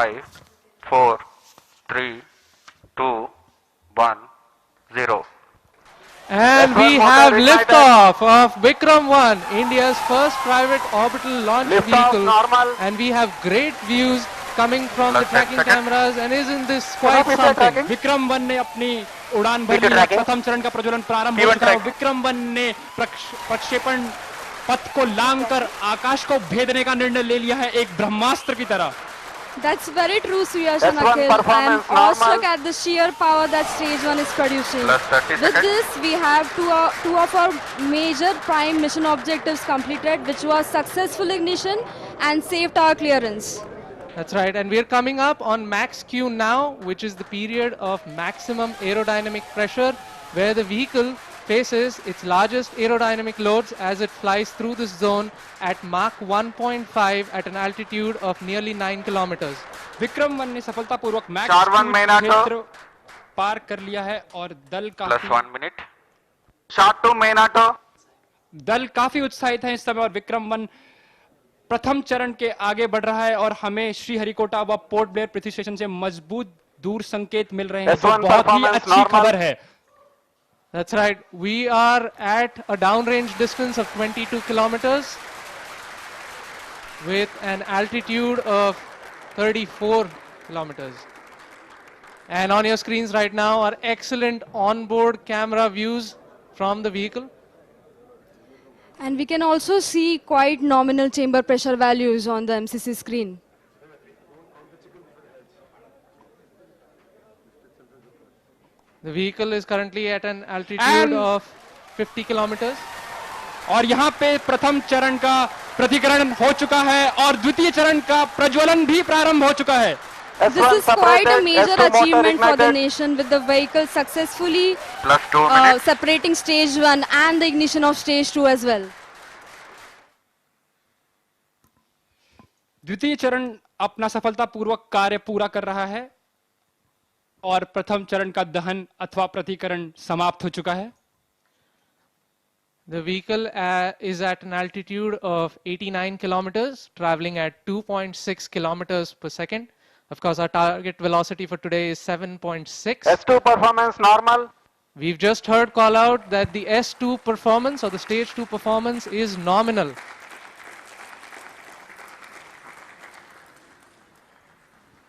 5, 4, 3, 2, 1, 0. And we have liftoff of Vikram 1, India's first private orbital launch vehicle. Normal. And we have great views coming from the Plus 10 tracking seconds. cameras. And isn't this quite something? Vikram 1 ने अपनी उड़ान भर ली है। प्रथम चरण का प्रज्वलन प्रारंभ हो चुका है। विक्रम 1 ने प्रक्षेपण पथ को लांघकर आकाश को भेदने का निर्णय ले लिया है एक ब्रह्मास्त्र की तरह। That's very true, Suyash and Akhil. I am awestruck at the sheer power that stage 1 is producing. With this, we have two of our major prime mission objectives completed, which was successful ignition and safe tower clearance. That's right, and we're coming up on max Q now, which is the period of maximum aerodynamic pressure, where the vehicle faces its largest aerodynamic loads as it flies through this zone at Mach 1.5 at an altitude of nearly 9 kilometers. Vikram 1 ने सफलतापूर्वक max क्षेत्र पार कर लिया है और दल Plus 1 minute. Short to main auto. दल काफी उत्साहित है इस समय और विक्रम 1 प्रथम चरण के आगे बढ़ रहा है और हमें श्रीहरिकोटा व पोर्ट ब्लेयर पृथ्वी स्टेशन से मजबूत दूर संकेत मिल रहे हैं, जो बहुत ही अच्छी खबर है। That's right. We are at a downrange distance of 22 kilometers with an altitude of 34 kilometers. And on your screens right now are excellent onboard camera views from the vehicle. And we can also see quite nominal chamber pressure values on the MCC screen. The vehicle is currently at an altitude of 50 kilometers. और यहाँ पे प्रथम चरण का प्रतिकरण हो चुका है और द्वितीय चरण का प्रज्वलन भी प्रारंभ हो चुका है। This is quite a major achievement for the nation, with the vehicle successfully separating stage 1 and the ignition of stage 2 as well. द्वितीय चरण अपना सफलतापूर्वक कार्य पूरा कर रहा है और प्रथम चरण का दहन अथवा प्रतिकरण समाप्त हो चुका है। The vehicle is at an altitude of 89 kilometers, traveling at 2.6 kilometers per second. Of course, our target velocity for today is 7.6. S2 performance normal. We've just heard call out that the S2 performance or the stage 2 performance is nominal.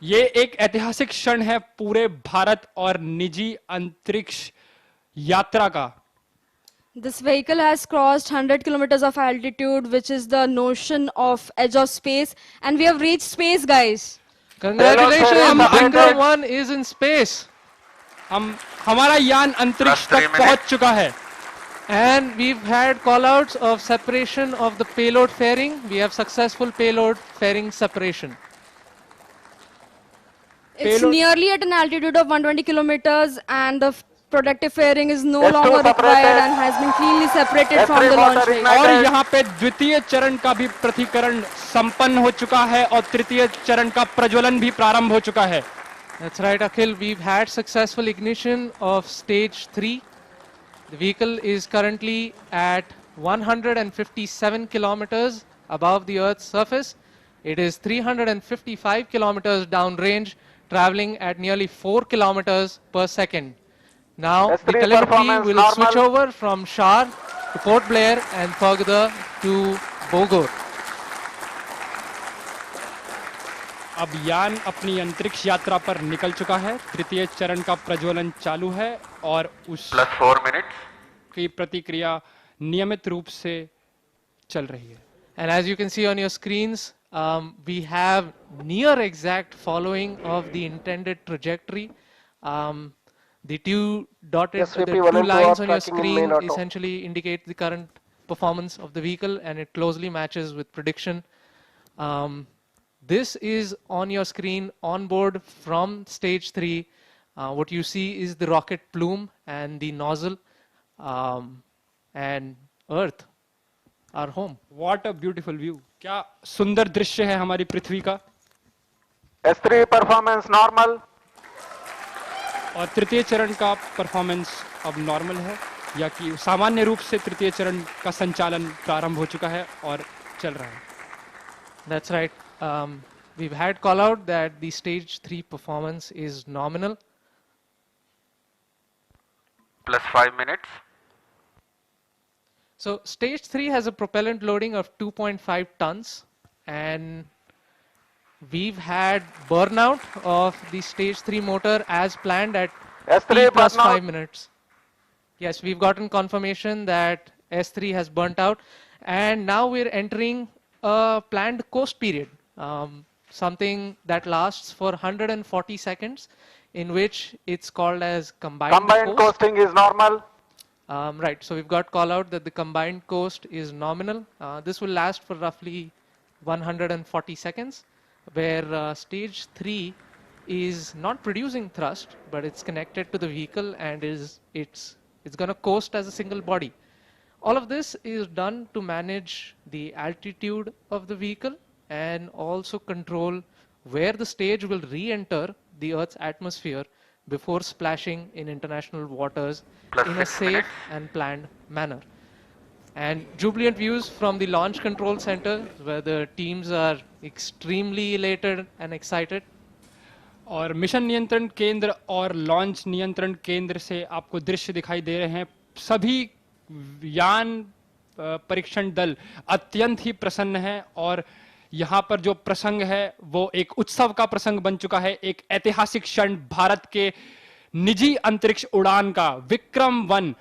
ये एक ऐतिहासिक क्षण है पूरे भारत और निजी अंतरिक्ष यात्रा का। This vehicle has crossed 100 kilometers of altitude, which is the notion of edge of space, and we have reached space, guys. Congratulations, Vikram 1 is in space. हमारा यान अंतरिक्ष तक पहुंच चुका है। And we've had callouts of separation of the payload fairing. We have successful payload fairing separation. It's nearly at an altitude of 120 kilometers, and the protective fairing is no longer required and has been cleanly separated from the launch vehicle. और यहाँ पे द्वितीय चरण का भी प्रतिकरण संपन्न हो चुका है और तृतीय चरण का प्रज्वलन भी प्रारंभ हो चुका है। That's right, Akhil. We've had successful ignition of stage 3. The vehicle is currently at 157 kilometers above the Earth's surface. It is 355 kilometers downrange, traveling at nearly 4 kilometers per second. Now the telemetry will switch over from Shar to Port Blair and further to Bogor. अब यान अपनी अंतरिक्ष यात्रा पर निकल चुका है। तृतीय चरण का प्रज्वलन चालू है और उस Plus 4 minutes. की प्रतिक्रिया नियमित रूप से चल रही है। And as you can see on your screens, we have near exact following of the intended trajectory. The two lines on your screen essentially indicate the current performance of the vehicle, and it closely matches with prediction. This is on your screen on board from stage 3. What you see is the rocket plume and the nozzle, and Earth, our home. What a beautiful view! क्या सुंदर दृश्य है हमारी पृथ्वी का। S3 performance normal. और तृतीय चरण का परफॉर्मेंस अब नॉर्मल है, या कि सामान्य रूप से तृतीय चरण का संचालन प्रारंभ हो चुका है और चल रहा है। That's right. we've had call out that the stage 3 performance is nominal. Plus 5 minutes. So stage 3 has a propellant loading of 2.5 tons, and we've had burnout of the stage 3 motor as planned at S3 T plus burnout. 5 minutes. Yes, we've gotten confirmation that S3 has burnt out, and now we're entering a planned coast period, something that lasts for 140 seconds, in which it's called as combined coast. Coasting is normal. Right, so we've got call out that the combined coast is nominal. This will last for roughly 140 seconds, where stage 3 is not producing thrust, but it's connected to the vehicle and it's going to coast as a single body. All of this is done to manage the altitude of the vehicle and also control where the stage will re-enter the Earth's atmosphere before splashing in international waters Plus in a 6 safe minutes. and planned manner. And jubilant views from the launch control center, where the teams are extremely elated and excited. और mission नियंत्रण केंद्र और launch नियंत्रण केंद्र से आपको दृश्य दिखाई दे रहे हैं। सभी यान परीक्षण दल अत्यंत ही प्रसन्न हैं और यहाँ पर जो प्रसंग है वो एक उत्सव का प्रसंग बन चुका है, एक ऐतिहासिक क्षण भारत के निजी अंतरिक्ष उड़ान का। विक्रम-1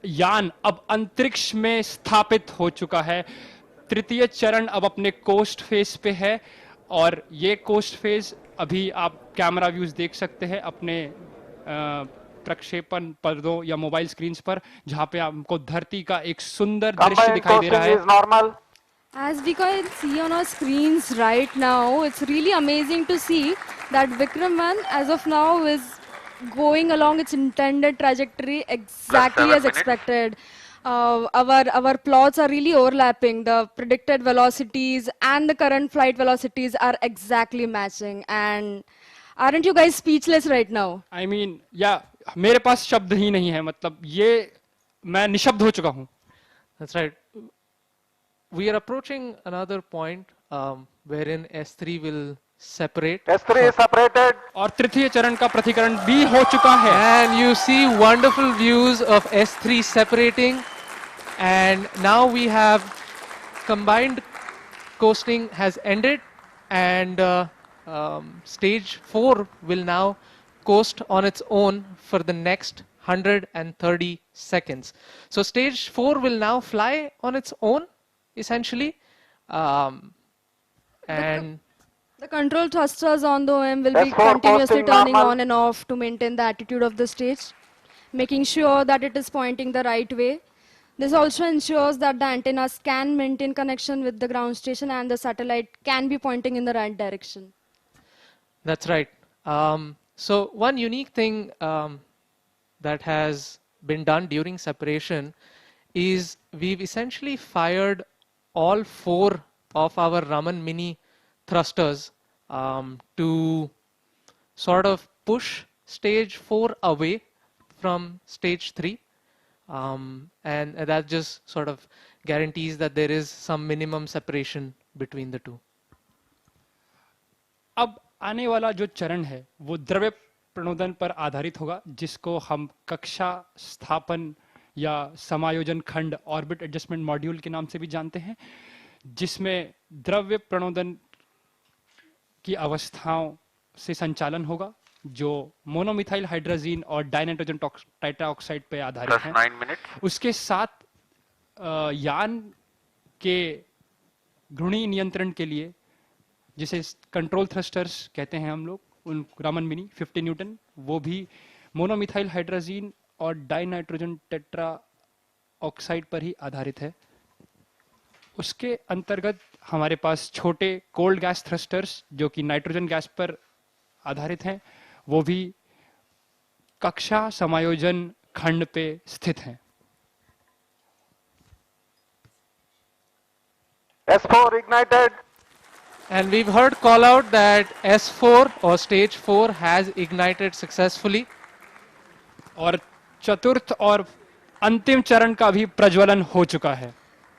यान अब अंतरिक्ष में स्थापित हो चुका है। तृतीय चरण अब अपने कोस्ट फेज पे है और ये कोस्ट फेज अभी आप कैमरा व्यूज देख सकते हैं अपने प्रक्षेपण पर्दों या मोबाइल स्क्रीन्स पर, जहां पे आपको धरती का एक सुंदर दृश्य दिखाई दे रहा है। As we can see on our screens right now, it's really amazing to see that Vikram-1 as of now is going along its intended trajectory exactly as expected. Our plots are really overlapping. The predicted velocities and the current flight velocities are exactly matching. And aren't you guys speechless right now? I mean, yeah, मेरे पास शब्द ही नहीं है, मतलब ये मैं निशब्द हो चुका हूँ। That's right. We are approaching another point wherein S3 will separate. S3 is separated. और तृतीय चरण का प्रतिकरण भी हो चुका है। And you see wonderful views of S3 separating. And now we have combined coasting has ended, and stage 4 will now coast on its own for the next 130 seconds. So stage 4 will now fly on its own, essentially. And the control thrusters on the OM will be S4 continuously posting turning normal. on and off to maintain the attitude of the stage, making sure that it is pointing the right way. This also ensures that the antennas can maintain connection with the ground station and the satellite can be pointing in the right direction. that's right. So one unique thing that has been done during separation is we've essentially fired all 4 of our Raman Mini thrusters to sort of push stage 4 away from stage 3. And that just sort of guarantees that there is some minimum separation between the two. अब आने वाला जो चरण है वो द्रव्य प्रणोदन पर आधारित होगा, जिसको हम कक्षा स्थापन या समायोजन खंड ऑर्बिट एडजस्टमेंट मॉड्यूल के नाम से भी जानते हैं, जिसमें द्रव्य प्रणोदन की अवस्थाओं से संचालन होगा जो मोनोमिथाइल हाइड्रोजीन और डाइनाइट्रोजन टाइट्राऑक्साइड पे आधारित है। 9 minutes. उसके साथ यान के घूर्णी नियंत्रण के लिए, जिसे कंट्रोल थ्रस्टर्स कहते हैं हम लोग, उन रामन मिनी 50 न्यूटन, वो भी मोनोमिथाइल हाइड्रोजीन और डाइनाइट्रोजन टेट्रा ऑक्साइड पर ही आधारित है। उसके अंतर्गत हमारे पास छोटे कोल्ड गैस थ्रस्टर्स जो कि नाइट्रोजन गैस पर आधारित हैं, वो भी कक्षा समायोजन खंड पे स्थित हैं। S4 ignited. And we've heard call out that S4 or stage 4 has ignited successfully. और चतुर्थ और अंतिम चरण का भी प्रज्वलन हो चुका है।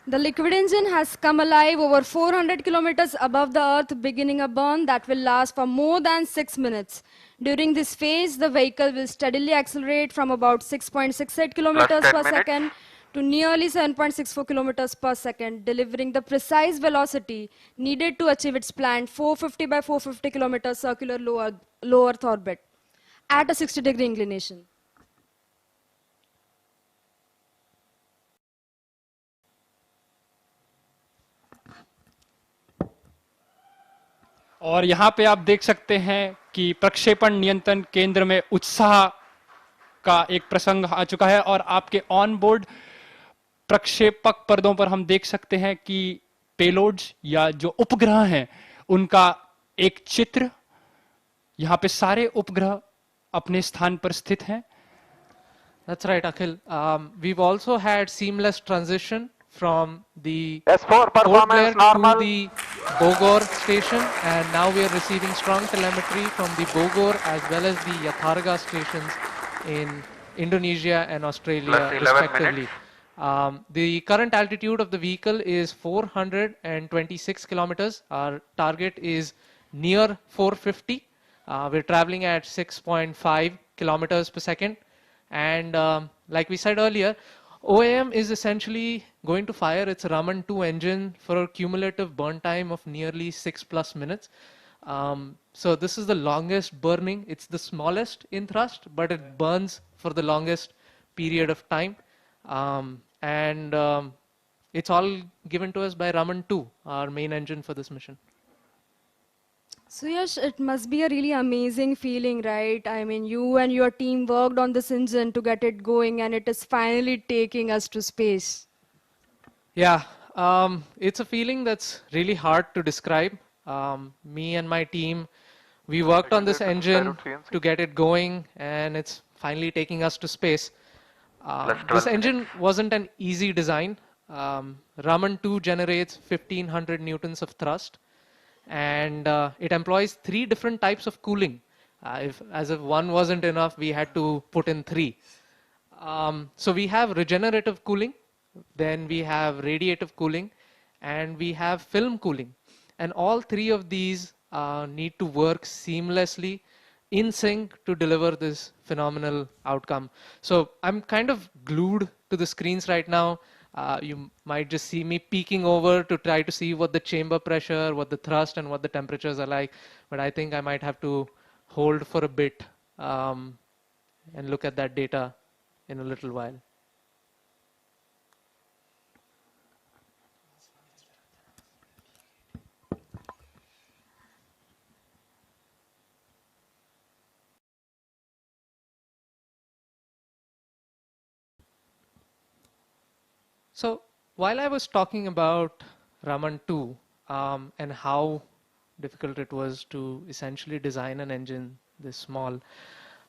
The liquid engine has come alive over 400 kilometers above the Earth, beginning a burn that will last for more than 6 minutes. During this phase, the vehicle will steadily accelerate from about 6.68 kilometers per second to nearly 7.64 kilometers per second, delivering the precise velocity needed to achieve its planned 450 by 450 kilometers circular low Earth orbit at a 60-degree inclination. और यहाँ पे आप देख सकते हैं कि प्रक्षेपण नियंत्रण केंद्र में उत्साह का एक प्रसंग आ चुका है और आपके ऑन बोर्ड प्रक्षेपक पर्दों पर हम देख सकते हैं कि पेलोड्स या जो उपग्रह हैं उनका एक चित्र, यहाँ पे सारे उपग्रह अपने स्थान पर स्थित हैं. That's right, Akhil. We've also had seamless transition from the S4 Port Blair performance normal. to the Bogor station, and now we are receiving strong telemetry from the Bogor as well as the Yatharga stations in Indonesia and Australia, Plus 11 respectively. The current altitude of the vehicle is 426 kilometers. Our target is near 450. We're traveling at 6.5 kilometers per second. And like we said earlier, OAM is essentially going to fire its Raman 2 engine for a cumulative burn time of nearly 6+ minutes. So this is the longest burning. It's the smallest in thrust, but it burns for the longest period of time. It's all given to us by Raman 2, our main engine for this mission. So Yash, it must be a really amazing feeling, right? I mean, you and your team worked on this engine to get it going, and it is finally taking us to space. Yeah, it's a feeling that's really hard to describe. Me and my team, we worked on this engine to get it going, and it's finally taking us to space. This engine wasn't an easy design. Raman 2 generates 1500 newtons of thrust, and it employs 3 different types of cooling. As if one wasn't enough, we had to put in 3. So we have regenerative cooling, then we have radiative cooling, and we have film cooling. And all 3 of these need to work seamlessly in sync to deliver this phenomenal outcome. So I'm kind of glued to the screens right now. You might just see me peeking over to try to see what the chamber pressure, what the thrust, and what the temperatures are like. But I think I might have to hold for a bit and look at that data in a little while. So while I was talking about Raman 2 and how difficult it was to essentially design an engine this small,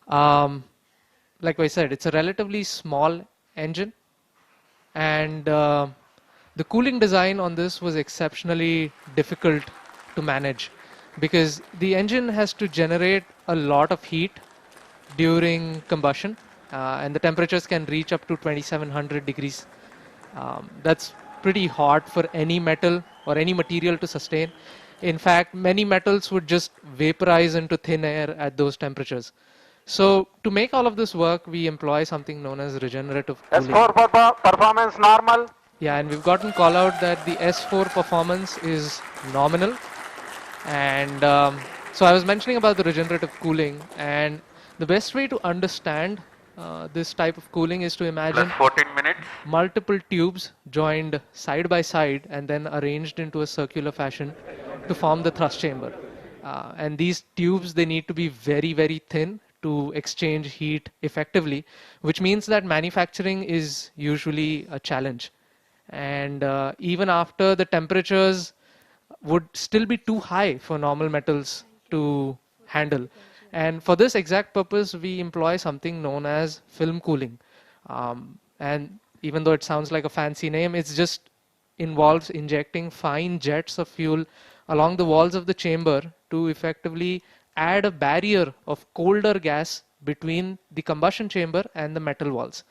like I said, it's a relatively small engine, and the cooling design on this was exceptionally difficult to manage because the engine has to generate a lot of heat during combustion, and the temperatures can reach up to 2700 degrees. That's pretty hard for any metal or any material to sustain. In fact, many metals would just vaporize into thin air at those temperatures. So to make all of this work, we employ something known as regenerative cooling. S4 performance normal. Yeah, and we've gotten call out that the S4 performance is nominal. And so I was mentioning about the regenerative cooling, and the best way to understand this type of cooling is to imagine Plus 14 minutes. multiple tubes joined side by side and then arranged into a circular fashion to form the thrust chamber. And these tubes, they need to be very, very thin to exchange heat effectively, which means that manufacturing is usually a challenge. And even after the temperatures would still be too high for normal metals to handle. And for this exact purpose, we employ something known as film cooling. And even though it sounds like a fancy name, it just involves injecting fine jets of fuel along the walls of the chamber to effectively add a barrier of colder gas between the combustion chamber and the metal walls.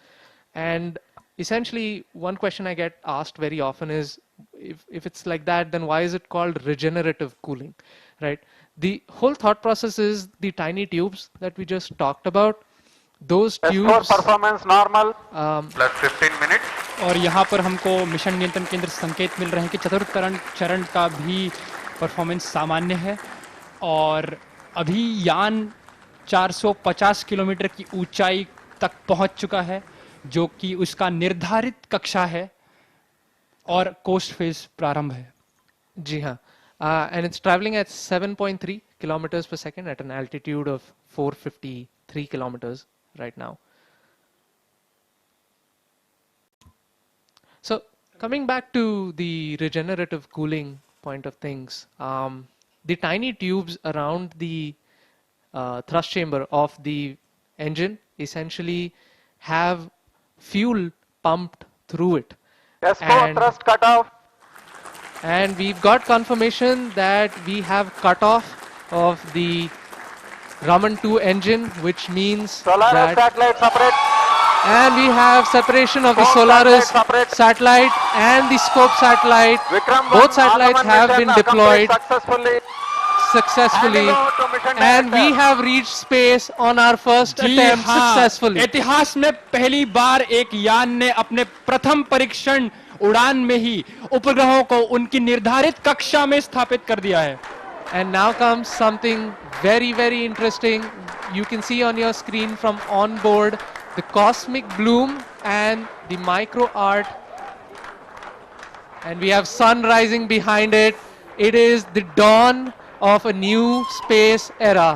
And essentially, one question I get asked very often is, if it's like that, then why is it called regenerative cooling, right? The whole thought process is the tiny tubes that we just talked about. Those S4 tubes, performance normal. um, Plus 15 minutes. और यहाँ पर हमको mission नियंत्रण केंद्र संकेत मिल रहे हैं कि चतुर्थ चरण का भी परफॉर्मेंस सामान्य है और अभी यान 450 किलोमीटर की ऊंचाई तक पहुंच चुका है जो कि उसका निर्धारित कक्षा है और कोस्ट फेज प्रारंभ है जी हाँ, and it's traveling at 7.3 kilometers per second at an altitude of 453 kilometers right now. So coming back to the regenerative cooling point of things, the tiny tubes around the thrust chamber of the engine essentially have fuel pumped through it. S4 And- thrust cutoff. And we've got confirmation that we have cutoff of the Raman 2 engine, which means Solaris that, satellite separate. and we have separation of the Scope Solaris satellite separate. satellite and the Scope satellite. Vikram Both 1 satellites Agaman have mission been deployed accomplished successfully, Handing over to mission and we director. have reached space on our first ji attempt हाँ, successfully. इतिहास में पहली बार एक यान ने अपने प्रथम परीक्षण उड़ान में ही उपग्रहों को उनकी निर्धारित कक्षा में स्थापित कर दिया है And now comes something very, very interesting. You can see on your screen from on board the cosmic bloom and the micro art. And we have sun rising behind it. It is the dawn of a new space era.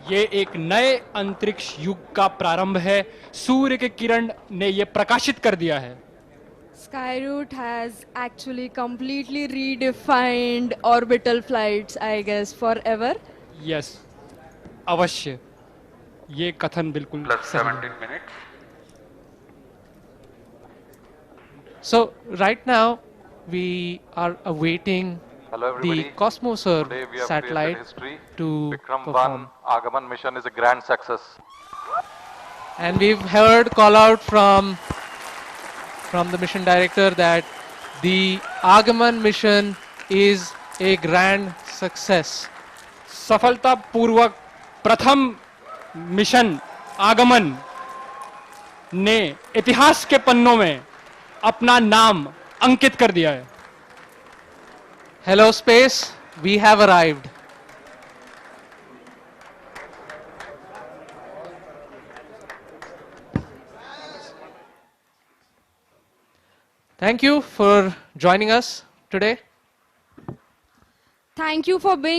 ये एक नए अंतरिक्ष युग का प्रारंभ है सूर्य के किरण ने ये प्रकाशित कर दिया है Skyroot has actually completely redefined orbital flights, I guess, forever. Yes अवश्य ये कथन बिल्कुल Plus सही है। 17 minutes. So right now we are awaiting Hello the everybody. Cosmoser Today we have satellite created history. to Vikram 1 perform. Agaman mission is a grand success. And we've heard call out from the mission director that the Agaman mission is a grand success. सफलतापूर्वक प्रथम mission आगमन ने इतिहास के पन्नों में अपना नाम अंकित कर दिया है Hello space, we have arrived. Thank you for joining us today. Thank you for being